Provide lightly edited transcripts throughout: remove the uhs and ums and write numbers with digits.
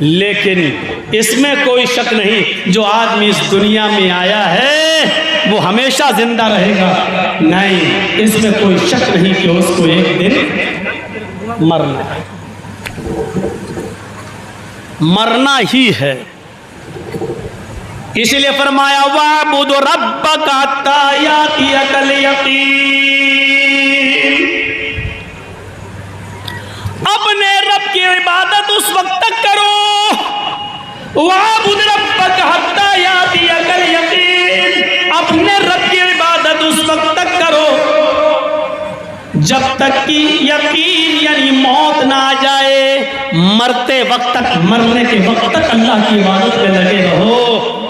लेकिन इसमें कोई शक नहीं जो आदमी इस दुनिया में आया है वो हमेशा जिंदा रहेगा, नहीं, इसमें कोई शक नहीं कि उसको एक दिन मरना है, मरना ही है। इसलिए फरमाया वाबुद रब्बका हत्ता यातियकल यकीन, अपने रब की इबादत उस वक्त तक करो, वाबुद रब्बका हत्ता यातियकल यकीन, अपने रब की इबादत उस वक्त तक करो जब तक कि यकीन यानी मौत ना आ जाए। मरते वक्त तक, मरने के वक्त तक अल्लाह की इबादत में लगे रहो।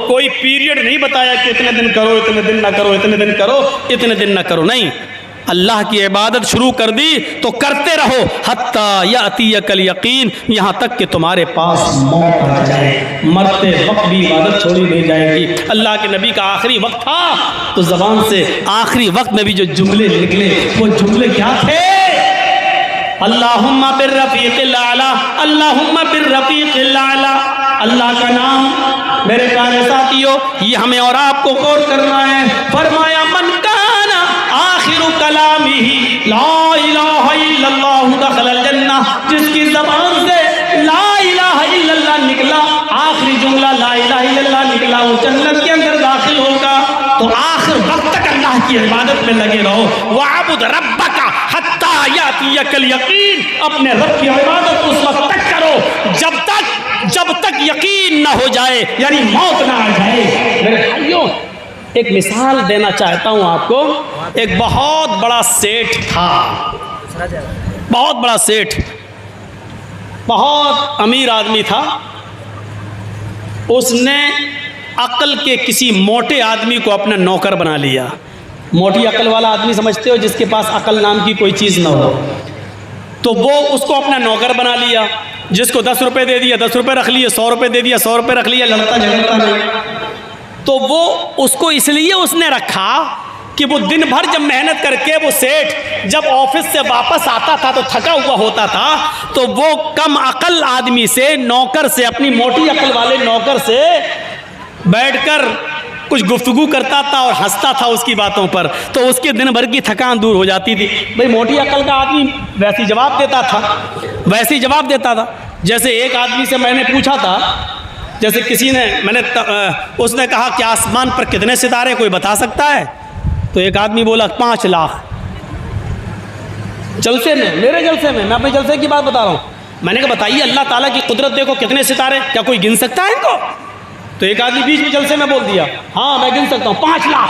कोई पीरियड नहीं बताया कि इतने दिन करो, इतने दिन ना करो, इतने दिन करो, इतने दिन ना करो, नहीं, अल्लाह की इबादत शुरू कर दी तो करते रहो हत्ता यातियकल यकीन, यहाँ तक कि तुम्हारे पास मौत आ जाए। मरते वक्त भी इबादत छोड़ी नहीं जाएगी। अल्लाह के नबी का आखिरी वक्त था तो ज़बान से आखिरी वक्त में भी जो जुमले निकले वो जुमले क्या थे? अल्लाहुम्मा बिर्रफ़ीक़िल आला, अल्लाहुम्मा बिर्रफ़ीक़िल आला। अल्लाह का नाम मेरे प्यारे साथियों ये हमें और आपको गौर करना है। फरमाया मन काना आखिरु कलामिही ला इलाहा इल्लल्लाहु दखलल जन्नह, जिसकी ज़बान से ला इलाहा इल्लल्लाह निकला, आखिरी जुमला ला इलाहा इल्लल्लाह निकला, वो जन्नत के अंदर दाखिल होगा। तो आखिर वक्त तक अल्लाह की इबादत में लगे रहो। वाबुद रब्बका हत्ता यातियकल यकीन, अपने रब की इबादत उस वक्त तक करो जब तक यकीन ना हो जाए, यानी मौत ना आ जाए। मेरे भाइयों एक मिसाल देना चाहता हूं आपको। एक बहुत बड़ा सेठ था, बहुत बड़ा सेठ, बहुत अमीर आदमी था। उसने अक्ल के किसी मोटे आदमी को अपना नौकर बना लिया। मोटी अक्ल वाला आदमी समझते हो, जिसके पास अक्ल नाम की कोई चीज़ ना हो, तो वो उसको अपना नौकर बना लिया। जिसको 10 रुपये दे दिया 10 रुपये रख लिए, 100 रुपये दे दिया 100 रुपये रख लिया, लड़ता झगड़ता नहीं। तो वो उसको इसलिए उसने रखा कि वो दिन भर जब मेहनत करके वो सेठ जब ऑफिस से वापस आता था तो थका हुआ होता था, तो वो कम अक्ल आदमी से, नौकर से, अपनी मोटी अक्ल वाले नौकर से बैठकर कुछ गुफ्तगू करता था और हंसता था उसकी बातों पर, तो उसके दिन भर की थकान दूर हो जाती थी। भाई मोटी अक्ल का आदमी वैसे जवाब देता था, वैसे ही जवाब देता था। जैसे एक आदमी से मैंने पूछा था, जैसे किसी ने उसने कहा कि आसमान पर कितने सितारे कोई बता सकता है? तो एक आदमी बोला 5 लाख। जलसे में, मेरे जलसे में, मैं अपने जलसे की बात बता रहा हूँ। मैंने कहा बताइए अल्लाह ताला की कुदरत देखो, कितने सितारे, क्या कोई गिन सकता है इनको? तो एक आदमी बीच में जलसे में बोल दिया हाँ मैं गिन सकता हूँ 5 लाख।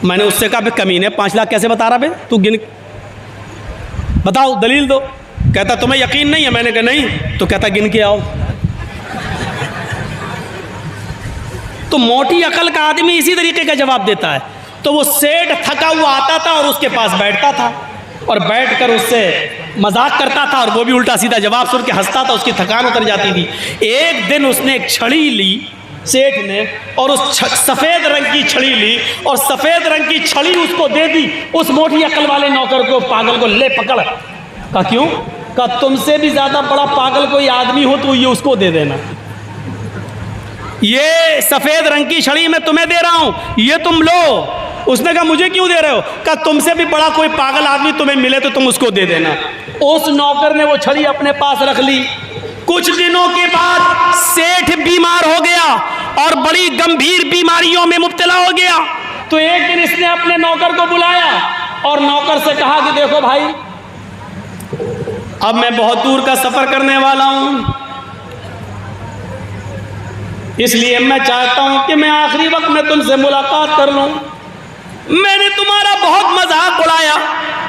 मैंने उससे कहा कमीने 5 लाख कैसे बता रहा बे तू, गिन बताओ, दलील दो। कहता तुम्हें यकीन नहीं है? मैंने कहा नहीं। तो कहता गिन के आओ। तो मोटी अकल का आदमी इसी तरीके का जवाब देता है। तो वो सेठ थका हुआ आता था और उसके पास बैठता था और बैठकर उससे मजाक करता था और वो भी उल्टा सीधा जवाब सुन के हंसता था, उसकी थकान उतर जाती थी। एक दिन उसने एक छड़ी ली सेठ ने, और उस सफ़ेद रंग की छड़ी ली और सफ़ेद रंग की छड़ी उसको दे दी उस मोटी अकल वाले नौकर को, पागल को। ले पकड़। कहा क्यों? कहा तुमसे भी ज़्यादा बड़ा पागल कोई आदमी हो तो ये उसको दे देना। ये सफ़ेद रंग की छड़ी मैं तुम्हें दे रहा हूँ, ये तुम लो। उसने कहा मुझे क्यों दे रहे हो? कहा तुमसे भी बड़ा कोई पागल आदमी तुम्हें मिले तो तुम उसको दे देना। उस नौकर ने वो छड़ी अपने पास रख ली। कुछ दिनों के बाद सेठ बीमार हो गया और बड़ी गंभीर बीमारियों में मुब्तला हो गया। तो एक दिन इसने अपने नौकर को बुलाया और नौकर से कहा कि देखो भाई, अब मैं बहुत दूर का सफ़र करने वाला हूँ, इसलिए मैं चाहता हूँ कि मैं आखिरी वक्त में तुमसे मुलाकात कर लूँ। मैंने तुम्हारा बहुत मजाक उड़ाया,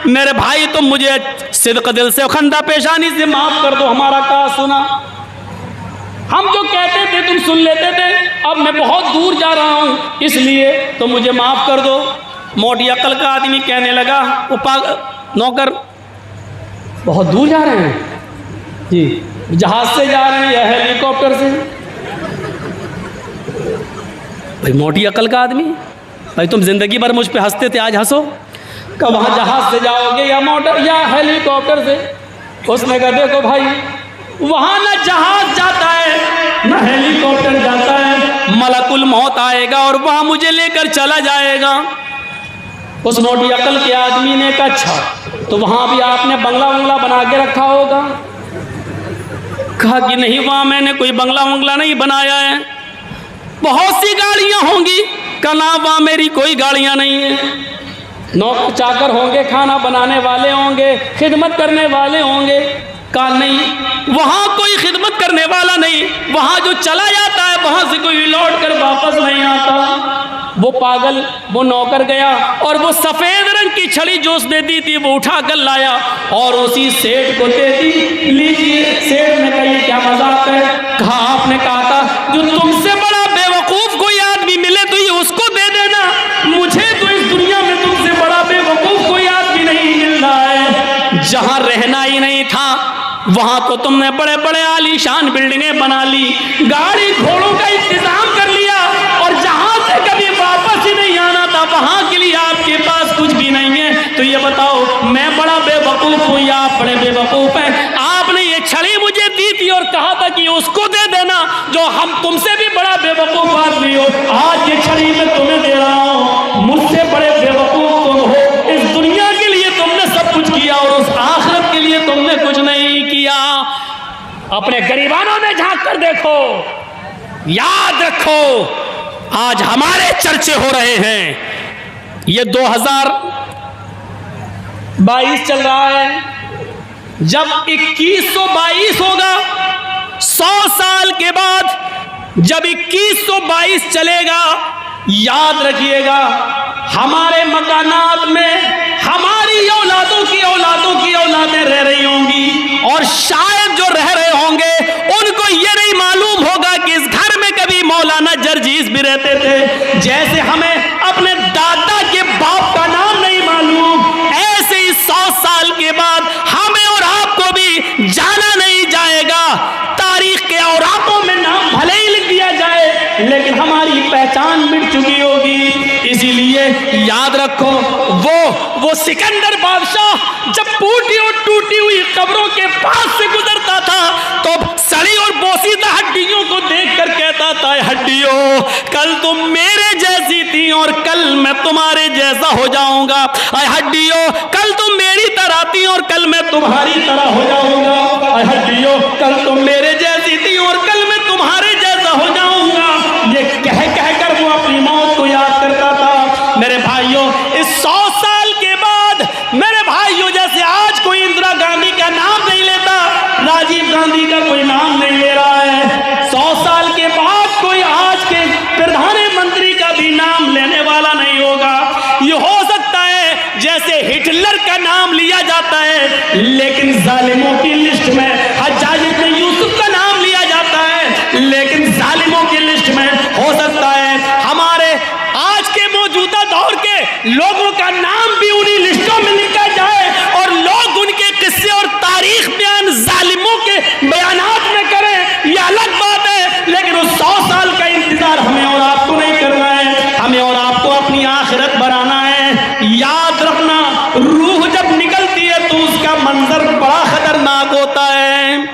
मेरे भाई तुम मुझे सिद्क़ दिल से, खंदा पेशानी से माफ़ कर दो। हमारा कहा सुना, हम जो कहते थे तुम सुन लेते थे, अब मैं बहुत दूर जा रहा हूँ इसलिए तो मुझे माफ़ कर दो। मोटी अक्ल का आदमी कहने लगा, वो नौकर बहुत दूर जा रहे हैं जी, जहाज़ से जा रहे हैं या हेलीकॉप्टर से? भाई मोटी अक्ल का आदमी, भाई तुम ज़िंदगी भर मुझ पे हंसते थे, आज हंसो। कब वहाँ जहाज़ से जाओगे या मोटर या हेलीकॉप्टर से? उसने कहा देखो भाई, वहाँ ना जहाज़ जाता मलकुल मौत आएगा और वहां मुझे लेकर चला जाएगा। उस मोटी अकल के आदमी ने कहा अच्छा तो वहां भी आपने बंगला वंगला बना के रखा होगा? कहा कि नहीं, वहां मैंने कोई बंगला वंगला नहीं बनाया है। बहुत सी गाड़ियां होंगी? कहा ना, वहां मेरी कोई गाड़ियां नहीं है। नौकर चाकर होंगे, खाना बनाने वाले होंगे, खिदमत करने वाले होंगे? कहा नहीं, वहां कोई खिदमत करने वाला नहीं। वहां जो चला जाता है वहां से कोई लौट कर वापस नहीं आता। वो पागल, वो नौकर गया और वो सफेद रंग की छड़ी जो उसने दी थी वो उठा कर लाया और उसी सेठ को दे दी। लीजिए। सेठ ने कहा ये क्या मजाक है? कहा आपने कहा था जो तुमसे बड़ा बेवकूफ कोई आदमी मिले तो ये उसको दे देना। मुझे तो इस दुनिया में तुमसे बड़ा बेवकूफ कोई आदमी नहीं मिल रहा है। जहां रहना ही नहीं था वहां तो तुमने बड़े बड़े आलीशान बिल्डिंगें बना ली, गाड़ी घोड़ों का इंतजाम कर लिया, और जहां से कभी वापस ही नहीं आना था वहां के लिए आपके पास कुछ भी नहीं है। तो ये बताओ मैं बड़ा बेवकूफ हूं या आप बड़े बेवकूफ हैं? आपने ये छड़ी मुझे दी थी और कहा था कि उसको दे देना जो हम तुमसे भी बड़ा बेवकूफ आदमी हो। आज ये छड़ी मैं तुम्हें दे रहा हूं। मुझसे बड़े बेवकूफ तुम हो। इस दुनिया के लिए तुमने सब कुछ किया और उस आखिरत के लिए तुमने कुछ नहीं किया। अपने गरीबानों में झांक कर देखो, याद रखो आज हमारे चर्चे हो रहे हैं। ये 2022 चल रहा है। जब 2122 होगा, 100 साल के बाद जब 2122 चलेगा, याद रखिएगा हमारे मकानात में हमारी औलादों की औलादें रह रही होंगी, और शायद जो रह रहे होंगे उनको ये नहीं मालूम होगा कि इस घर में कभी मौलाना जरजीस भी रहते थे। जैसे हमें अपने दादा के बाप का नाम नहीं मालूम, ऐसे ही 100 साल के बाद हमें और आपको भी जाना नहीं जाएगा। तारीख के औराकों में नाम भले ही लिख दिया जाए लेकिन हमारी पहचान मिट चुकी होगी। इसीलिए याद रखो वो सिकंदर बादशाह जब फूटी और टूटी हुई कब्रों के पास से गुजरता था तो सड़ी और बोसीदा हड्डियों को देखकर कहता था, हड्डियों कल तुम मेरे जैसी थी और कल मैं तुम्हारे जैसा हो जाऊंगा। हड्डियों कल तुम मेरी तरह थी और कल मैं तुम्हारी तरह हो जाऊंगा। हड्डियों कल तुम मेरे जैसी थी और कल मैं तुम्हारे जैसा हो जाऊंगा। ये कह कहकर वो अपनी मौत को याद करता था। मेरे भाइयों, इस 100 साल के बाद मेरे भाइयों, जैसे आज कोई इंदिरा गांधी का नाम नहीं लेता, राजीव गांधी का कोई नाम नहीं ले रहा है, 100 साल के बाद कोई आज के प्रधानमंत्री का भी नाम लेने वाला नहीं होगा। ये हो सकता है जैसे हिटलर का नाम लिया जाता है लेकिन जालिमों की लिस्ट में हज्जाज इब्न यूसुफ का नाम लिया जाता है, लेकिन जालिमों की लिस्ट में हो सकता है हमारे आज के मौजूदा दौर के लोगों का नाम भी उन्हीं लिस्टों में लिखा जाए और लोग उनके किस्से और तारीख बयान जालिमों के बयानात में करें। यह अलग बात है, लेकिन उस 100 साल का इंतजार हमें और आपको नहीं करना है। हमें और आपको अपनी आखिरत बनाना है। याद रखना, रूह जब निकलती है तो उसका मंजर बड़ा खतरनाक होता है।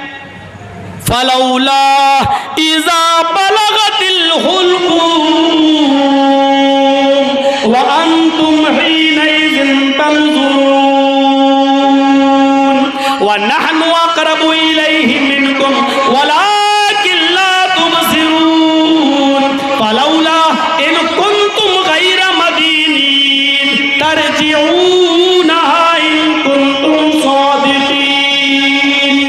फलौला इज़ा बलगतिल हुल्कूम व अंतुम हीनइज़िन तंज़ुरून व नहनु अक़रबु इलैहि मिनकुम वलाकिन ला तुबसिरून फलौला इन कुंतुम गैर मदीनीन तरजिऊनहा इन कुंतुम सादिकीन।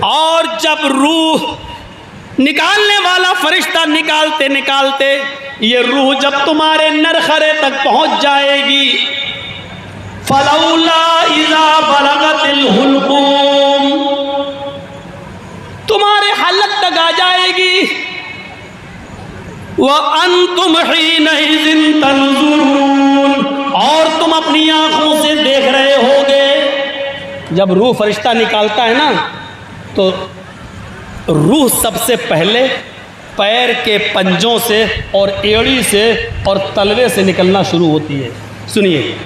और जब रूह निकालने वाला फरिश्ता निकालते निकालते ये रूह जब तुम्हारे नरखरे तक पहुंच जाएगी, फलौला इज़ा बलगतिल हुल्कूम, तुम्हारे हलक तक आ जाएगी, व अंतुम हीनइज़िन तंज़ुरून, और तुम अपनी आंखों से देख रहे होगे। जब रूह फरिश्ता निकालता है ना तो रूह सबसे पहले पैर के पंजों से और एड़ी से और तलवे से निकलना शुरू होती है। सुनिए,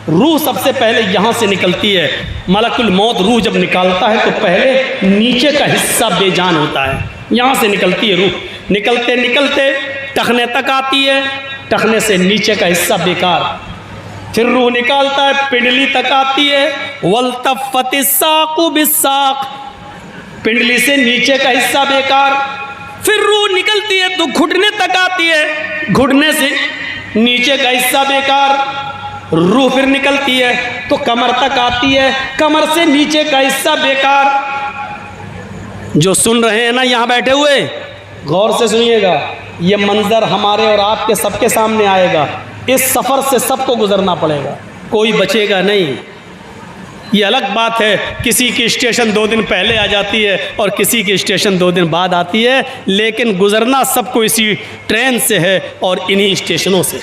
रूह सबसे पहले यहाँ से निकलती है। मलकुल मौत रूह जब निकालता है तो पहले नीचे का हिस्सा बेजान होता है, यहाँ से निकलती है रूह, निकलते निकलते टखने तक आती है, टखने से नीचे का हिस्सा बेकार, फिर रूह निकालता है पिंडली तक आती है, वल्तफ़्फ़ति साक़ु बिस्साक़, पिंडली से नीचे का हिस्सा बेकार, फिर रूह निकलती है तो घुटने तक आती है, घुटने से नीचे का हिस्सा बेकार, रूह फिर निकलती है तो कमर तक आती है, कमर से नीचे का हिस्सा बेकार। जो सुन रहे हैं ना यहाँ बैठे हुए, गौर से सुनिएगा, ये मंजर हमारे और आपके सबके सामने आएगा। इस सफ़र से सबको गुजरना पड़ेगा, कोई बचेगा नहीं। ये अलग बात है किसी की स्टेशन 2 दिन पहले आ जाती है और किसी की स्टेशन 2 दिन बाद आती है, लेकिन गुजरना सबको इसी ट्रेन से है और इन्हीं स्टेशनों से।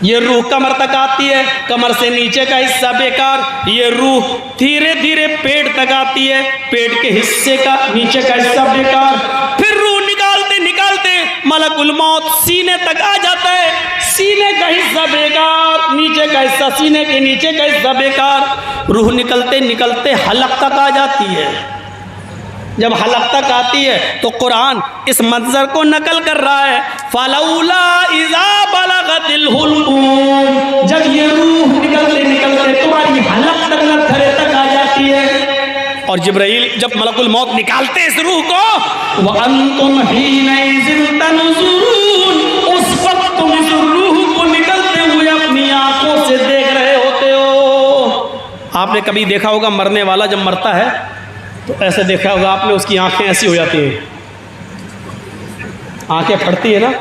ये रूह कमर तक आती है, कमर से नीचे का हिस्सा बेकार। ये रूह धीरे धीरे पेट तक आती है, पेट के हिस्से का नीचे का हिस्सा बेकार। फिर रूह निकालते निकालते मलकुल मौत सीने तक आ जाता है, सीने का हिस्सा बेकार, नीचे का हिस्सा, सीने के नीचे का हिस्सा बेकार। रूह निकलते निकलते हलक तक आ जाती है। जब हलक तक आती है तो कुरान इस मंजर को नकल कर रहा है, फलौला इज़ा बलगतिल हुल्कूम, जब ये रूह निकलते निकलते तुम्हारी हलक तक नथरे तक आ जाती है। और जिब्राइल जब मलकुल मौत निकालते इस रूह को, व अंतुम हीनइज़िन तनज़ुरून, उस वक्त तुम इस रूह को निकलते हुए अपनी आंखों से देख रहे होते हो। आपने कभी देखा होगा मरने वाला जब मरता है तो ऐसे देखा होगा आपने, उसकी आंखें ऐसी हो जाती हैं, आंखें फटती है ना।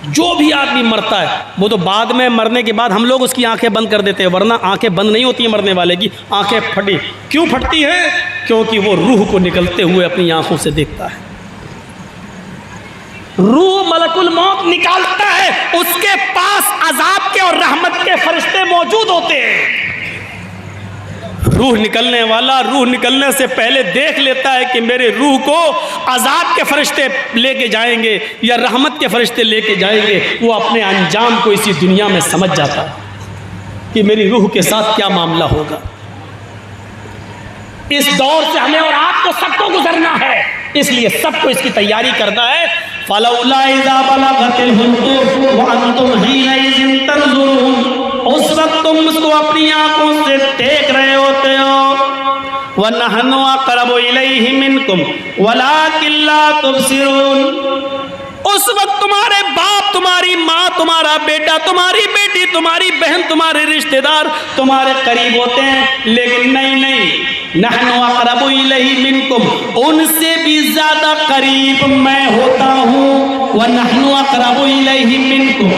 जो भी आदमी मरता है वो तो बाद में मरने के बाद हम लोग उसकी आंखें बंद कर देते हैं, वरना आंखें बंद नहीं होती हैं मरने वाले की, आंखें फटी। क्यों फटती है? क्योंकि वो रूह को निकलते हुए अपनी आंखों से देखता है। रूह मलकुल मौत निकालता है, उसके पास अजाब के और रहमत के फरिश्ते मौजूद होते हैं। रूह निकलने वाला रूह निकलने से पहले देख लेता है कि मेरे रूह को अजाब के फरिश्ते लेके जाएंगे या रहमत के फरिश्ते लेके जाएंगे। वो अपने अंजाम को इसी दुनिया में समझ जाता है कि मेरी रूह के साथ क्या मामला होगा। इस दौर से हमें और आपको सबको गुजरना है, इसलिए सबको इसकी तैयारी करना है। फलौला इज़ा बलगतिल हुल्कूम व अंतुम हीनइज़िन तंज़ुरून, उस वक्त तुम उसको अपनी आंखों से देख रहे होते हो। व नहनु अक़रबु इलैहि मिनकुम वलाकिन ला तुबसिरून, उस वक्त तुम्हारे बाप, तुम्हारी माँ, तुम्हारा बेटा, तुम्हारी बेटी, तुम्हारी बहन, तुम्हारे रिश्तेदार तुम्हारे करीब होते हैं, लेकिन नहीं, नहनु अक़रबु इलैहि मिनकुम, उनसे भी ज्यादा करीब मैं होता हूँ। व नहनु अक़रबु इलैहि मिनकुम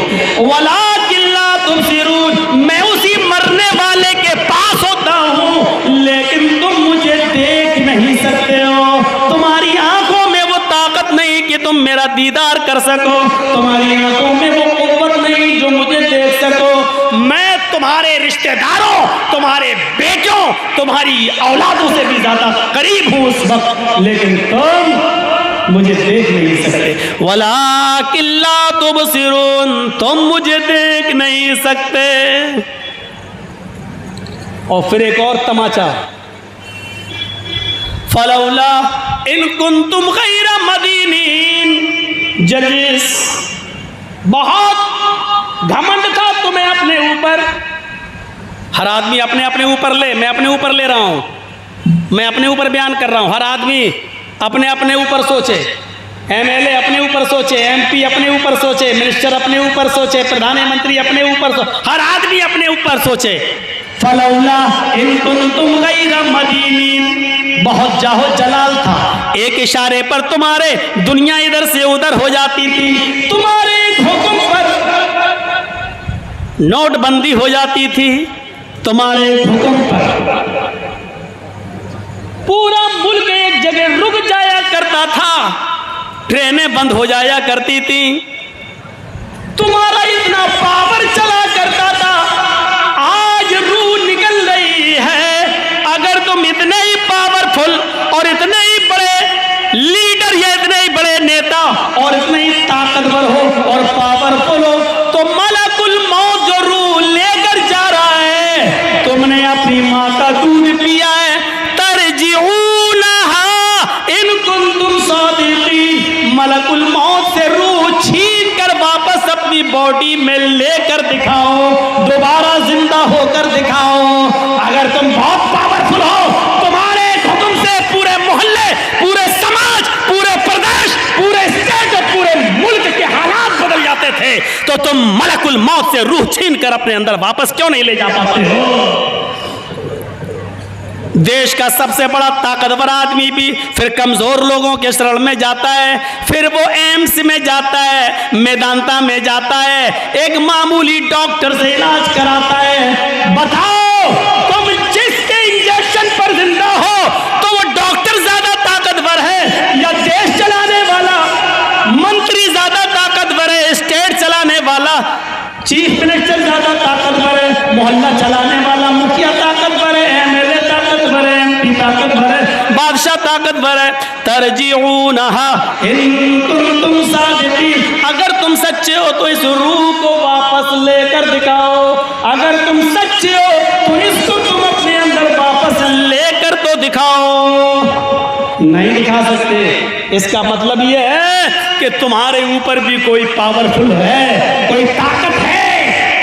वलाकिन ला तुबसिरून, मैं उसी मरने वाले के पास होता हूँ, लेकिन तुम मुझे देख नहीं सकते हो। तुम्हारी आंखों में वो ताकत नहीं कि तुम मेरा दीदार कर सको, तुम्हारी आंखों में वो कुव्वत नहीं जो मुझे देख सको। मैं तुम्हारे रिश्तेदारों, तुम्हारे बेटों, तुम्हारी औलादों से भी ज्यादा करीब हूँ उस वक्त, लेकिन तुम मुझे देख नहीं सकते। वलाकिन ला तुबसिरून, तुम मुझे देख नहीं सकते। और फिर एक और तमाचा, फलौला इन कुंतुम गैर मदीनीन, जलिस, बहुत घमंड था तुम्हें अपने ऊपर। हर आदमी अपने अपने ऊपर ले, मैं अपने ऊपर ले रहा हूँ, मैं अपने ऊपर बयान कर रहा हूँ। हर आदमी अपने अपने ऊपर सोचे, एमएलए अपने ऊपर सोचे, एमपी अपने ऊपर सोचे, मिनिस्टर अपने ऊपर सोचे, प्रधानमंत्री अपने ऊपर सोचे, हर आदमी अपने ऊपर सोचे। फलौला इन कुंतुम गैर मदीनीन, बहुत जाहो जलाल था, एक इशारे पर तुम्हारे दुनिया इधर से उधर हो जाती थी, तुम्हारे हुक्म पर नोटबंदी हो जाती थी, तुम्हारे हुक्म पर पूरा मुल्क एक जगह रुक जाया करता था, ट्रेनें बंद हो जाया करती थी, तुम्हारा इतना पावर चला करता था। आज रूह निकल रही है, अगर तुम इतने ही पावरफुल और इतने ही बड़े लीडर या इतने ही बड़े नेता और इतने ही ताकतवर हो और पावरफुल हो, तो मलकुल मौत जो रूह लेकर जा रहा है, तुमने अपनी माँ का दूध पिया है, तरजीऊनहा इन मलकुल मौत से रूह छीन कर अपने अंदर वापस क्यों नहीं ले जा पाते हो? देश का सबसे बड़ा ताकतवर आदमी भी फिर कमजोर लोगों के शरण में जाता है, फिर वो एम्स में जाता है, मेदांता में जाता है, एक मामूली डॉक्टर से इलाज कराता है। बताओ, तुम जिसके इंजेक्शन पर जिंदा हो तो वो डॉक्टर ज्यादा ताकतवर है या देश चलाने वाला मंत्री ज्यादा ताकतवर है, स्टेट चलाने वाला चीफ मिनिस्टर ज्यादा ताकतवर है, मोहल्ला चलाने वाला मुखिया ताकतवर है, एमएलए ताकतवर है, एमपी ताकतवर है, बादशाह ताकतवर है। तरजीऊनहा इन कुंतुम सादिकीन, अगर तुम सच्चे हो तो इस रूह को वापस लेकर दिखाओ, अगर तुम सच्चे हो तो इसको तुम अपने अंदर वापस लेकर तो दिखाओ। नहीं दिखा सकते, इसका मतलब यह है कि तुम्हारे ऊपर भी कोई पावरफुल है, कोई ताकत है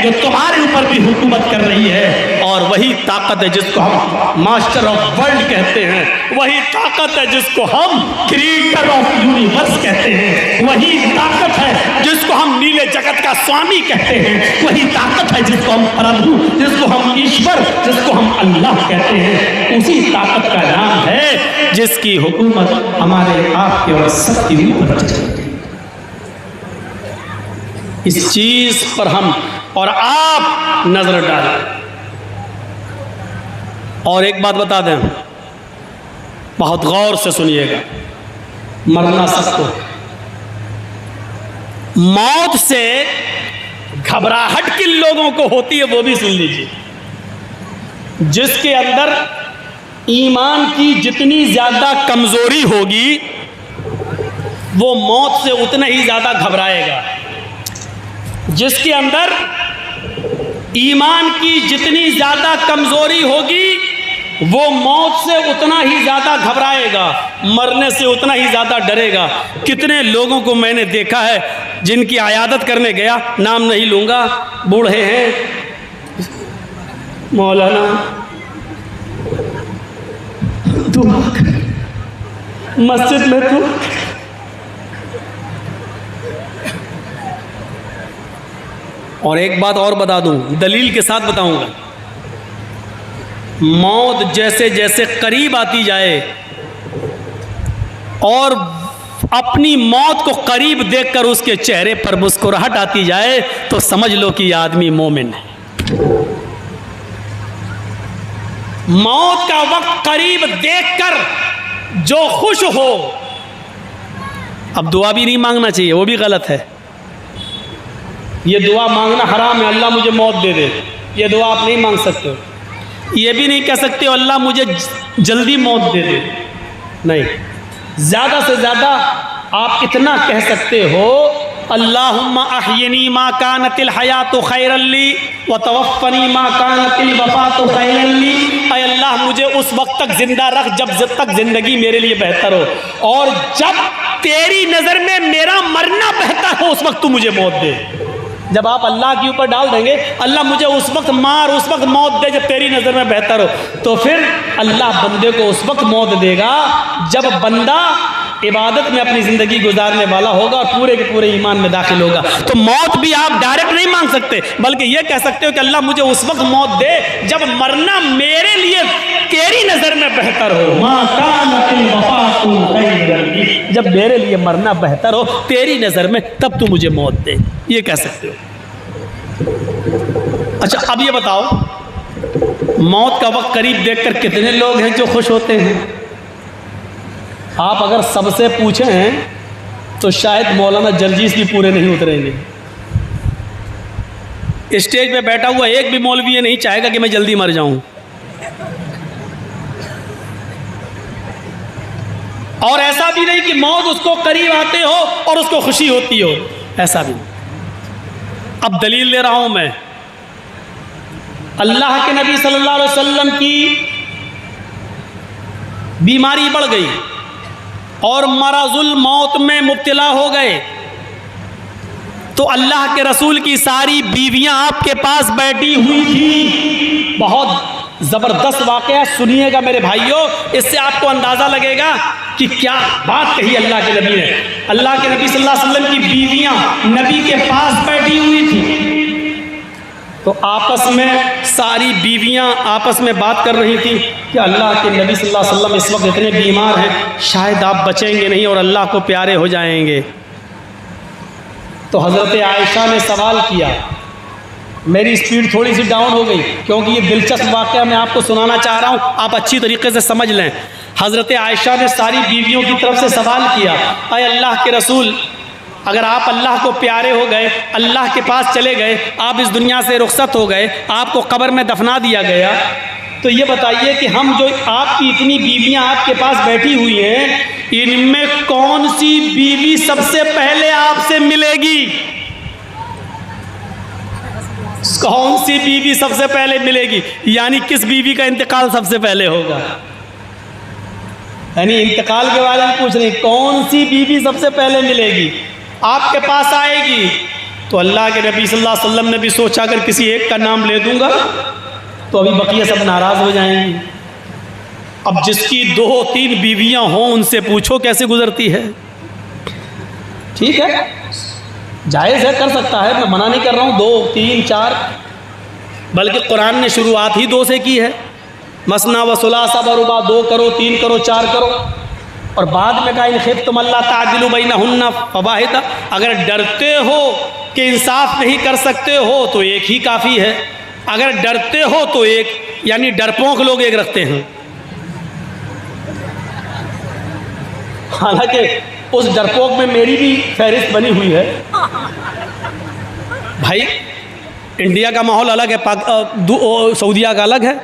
जो तुम्हारे ऊपर भी हुकूमत कर रही है, और वही ताकत है जिसको हम मास्टर ऑफ वर्ल्ड कहते हैं, वही ताकत है जिसको हम क्रिएटर ऑफ यूनिवर्स कहते हैं, वही ताकत है जिसको हम नीले जगत का स्वामी कहते हैं, वही ताकत है जिसको हम प्रभु, जिसको हम ईश्वर, जिसको हम अल्लाह कहते हैं। उसी ताकत का नाम है जिसकी हुकूमत हमारे आपके और सबके ऊपर चलती है। इस चीज पर हम और आप नजर डालें। और एक बात बता दें, बहुत गौर से सुनिएगा, मरना सबको, मौत से घबराहट किन लोगों को होती है वो भी सुन लीजिए। जिसके अंदर ईमान की जितनी ज्यादा कमजोरी होगी वो मौत से उतना ही ज्यादा घबराएगा। जिसके अंदर ईमान की जितनी ज्यादा कमजोरी होगी वो मौत से उतना ही ज्यादा घबराएगा, मरने से उतना ही ज्यादा डरेगा। कितने लोगों को मैंने देखा है जिनकी आयादत करने गया, नाम नहीं लूंगा, बूढ़े हैं, मौलाना दुआ कर, मस्जिद में तो और एक बात और बता दूं, दलील के साथ बताऊंगा, मौत जैसे जैसे करीब आती जाए और अपनी मौत को करीब देखकर उसके चेहरे पर मुस्कुराहट आती जाए तो समझ लो कि यह आदमी मोमिन है। मौत का वक्त करीब देखकर जो खुश हो, अब दुआ भी नहीं मांगना चाहिए, वो भी गलत है। ये दुआ मांगना हराम है, अल्लाह मुझे मौत दे दे, ये दुआ आप नहीं मांग सकते। ये भी नहीं कह सकते अल्लाह मुझे जल्दी मौत दे दे, नहीं। ज़्यादा से ज़्यादा आप इतना कह सकते हो, अल्लाहुम्मा अहयिनी मा कानतिल हयातु खैरन ली व तवफ़्फ़नी मा कानतिल वफ़ातु खैरन ली। ऐ अल्लाह मुझे उस वक्त तक ज़िंदा रख जब तक ज़िंदगी मेरे लिए बेहतर हो, और जब तेरी नज़र में मेरा मरना बेहतर हो उस वक्त तू मुझे मौत दे। जब आप अल्लाह के ऊपर डाल देंगे अल्लाह मुझे उस वक्त मार, उस वक्त मौत दे जब तेरी नज़र में बेहतर हो, तो फिर अल्लाह बंदे को उस वक्त मौत देगा जब बंदा इबादत में अपनी ज़िंदगी गुजारने वाला होगा और पूरे के पूरे ईमान में दाखिल होगा। तो मौत भी आप डायरेक्ट नहीं मांग सकते, बल्कि ये कह सकते हो कि अल्लाह मुझे उस वक्त मौत दे जब मरना मेरे लिए तेरी नज़र में बेहतर हो, जब मेरे लिए मरना बेहतर हो तेरी नज़र में, तब तू मुझे मौत दे, ये कह सकते हो। अच्छा, अब ये बताओ, मौत का वक्त करीब देखकर कितने लोग हैं जो खुश होते हैं? आप अगर सबसे पूछें तो शायद मौलाना जर्जीस भी पूरे नहीं उतरेंगे। स्टेज पे बैठा हुआ एक भी मौलवी ये नहीं चाहेगा कि मैं जल्दी मर जाऊं, और ऐसा भी नहीं कि मौत उसको करीब आते हो और उसको खुशी होती हो, ऐसा भी। अब दलील दे रहा हूं मैं, अल्लाह के नबी सल्लल्लाहु अलैहि वसल्लम की बीमारी बढ़ गई और मरजुल मौत में मुब्तला हो गए, तो अल्लाह के रसूल की सारी बीवियां आपके पास बैठी हुई थी। बहुत ज़बरदस्त वाक़या, सुनिएगा मेरे भाइयों, इससे आपको अंदाज़ा लगेगा कि क्या बात कही अल्लाह के नबी ने। अल्लाह के नबी सल्लल्लाहु अलैहि वसल्लम की बीवियां नबी के पास बैठी हुई थी तो आपस में सारी बीवियां आपस में बात कर रही थी कि अल्लाह के नबी सल्लल्लाहु अलैहि वसल्लम इस वक्त इतने बीमार हैं, शायद आप बचेंगे नहीं और अल्लाह को प्यारे हो जाएंगे। तो हज़रत आयशा ने सवाल किया, मेरी स्पीड थोड़ी सी डाउन हो गई क्योंकि ये दिलचस्प वाक़या मैं आपको सुनाना चाह रहा हूँ, आप अच्छी तरीके से समझ लें। हज़रत आयशा ने सारी बीवियों की तरफ से सवाल किया, अय अल्लाह के रसूल, अगर आप अल्लाह को प्यारे हो गए, अल्लाह के पास चले गए, आप इस दुनिया से रुखसत हो गए, आपको कब्र में दफना दिया गया, तो ये बताइए कि हम जो आपकी इतनी बीवियां आपके पास बैठी हुई हैं, इनमें कौन सी बीवी सबसे पहले आपसे मिलेगी? कौन सी बीवी सबसे पहले मिलेगी? यानी किस बीवी का इंतकाल सबसे पहले होगा? यानी इंतकाल के बारे में पूछ रहे, कौन सी बीवी सबसे पहले मिलेगी, आपके पास आएगी? तो अल्लाह के नबी सल्लल्लाहु अलैहि वसल्लम ने भी सोचा, अगर किसी एक का नाम ले दूंगा तो अभी बकिया सब नाराज़ हो जाएंगी। अब जिसकी 2-3 बीवियां हों उनसे पूछो कैसे गुजरती है। ठीक है, जायज़ है, कर सकता है, मैं मना नहीं कर रहा हूँ, 2, 3, 4, बल्कि कुरान ने शुरुआत ही 2 से की है, मसना व सुलासा व रुबा, 2 करो, 3 करो, 4 करो, और बाद में कहा इन खिफ्तुम अल्ला तादिलू बैनहुन्ना फवाहिदा, अगर डरते हो कि इंसाफ नहीं कर सकते हो तो एक ही काफ़ी है, अगर डरते हो तो एक, यानी डरपोक लोग एक रखते हैं। हालांकि उस डरपोक में मेरी भी फहरिस्त बनी हुई है। भाई इंडिया का माहौल अलग है, सऊदीया का अलग है।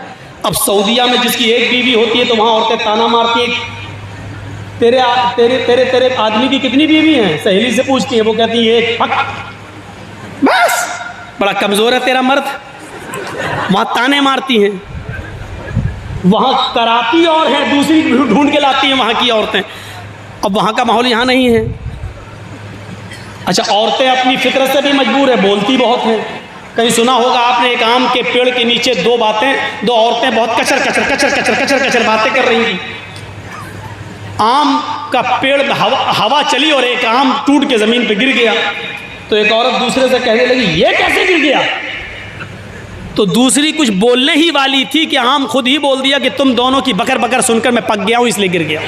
अब सऊदीया में जिसकी एक बीवी होती है तो वहाँ औरतें ताना मारती हैं, तेरे तेरे तेरे तेरे आदमी की कितनी बीवी हैं? सहेली से पूछती हैं, वो कहती है एक, बस बड़ा कमज़ोर है तेरा मर्द। वहाँ ताने मारती हैं, वहाँ कराती और हैं, दूसरी ढूंढ के लाती हैं वहाँ की औरतें। अब वहाँ का माहौल यहाँ नहीं है। अच्छा, औरतें अपनी फितरत से भी मजबूर है, बोलती बहुत हैं। कहीं सुना होगा आपने, एक आम के पेड़ के नीचे 2 औरतें बहुत कचर कचर कचर कचर कचर कचर बातें कर रही थी। आम का पेड़ हवा चली और एक आम टूट के ज़मीन पे गिर गया। तो एक औरत दूसरे से कहने लगी, ये कैसे गिर गया? तो दूसरी कुछ बोलने ही वाली थी कि आम खुद ही बोल दिया कि तुम दोनों की बकर बकर सुनकर मैं पक गया हूं, इसलिए गिर गया।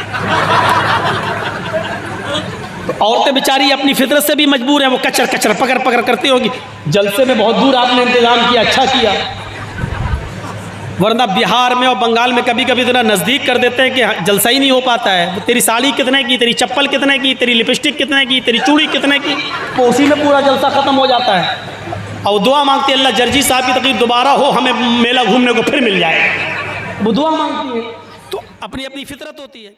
तो औरतें बेचारी अपनी फितरत से भी मजबूर हैं, वो कचर कचर पकड़ पकड़ करती होगी। जलसे में बहुत दूर आपने इंतजाम किया, अच्छा किया, वरना बिहार में और बंगाल में कभी कभी इतना नज़दीक कर देते हैं कि जलसा ही नहीं हो पाता है। तेरी साड़ी कितने की, तेरी चप्पल कितने की, तेरी लिपस्टिक कितने की, तेरी चूड़ी कितने की, तो उसी में पूरा जलसा ख़त्म हो जाता है। और दुआ मांगती है, अल्लाह जर्जी साहब की तकलीफ दोबारा हो, हमें मेला घूमने को फिर मिल जाए। वो दुआ मांगती है। तो अपनी अपनी फितरत होती है।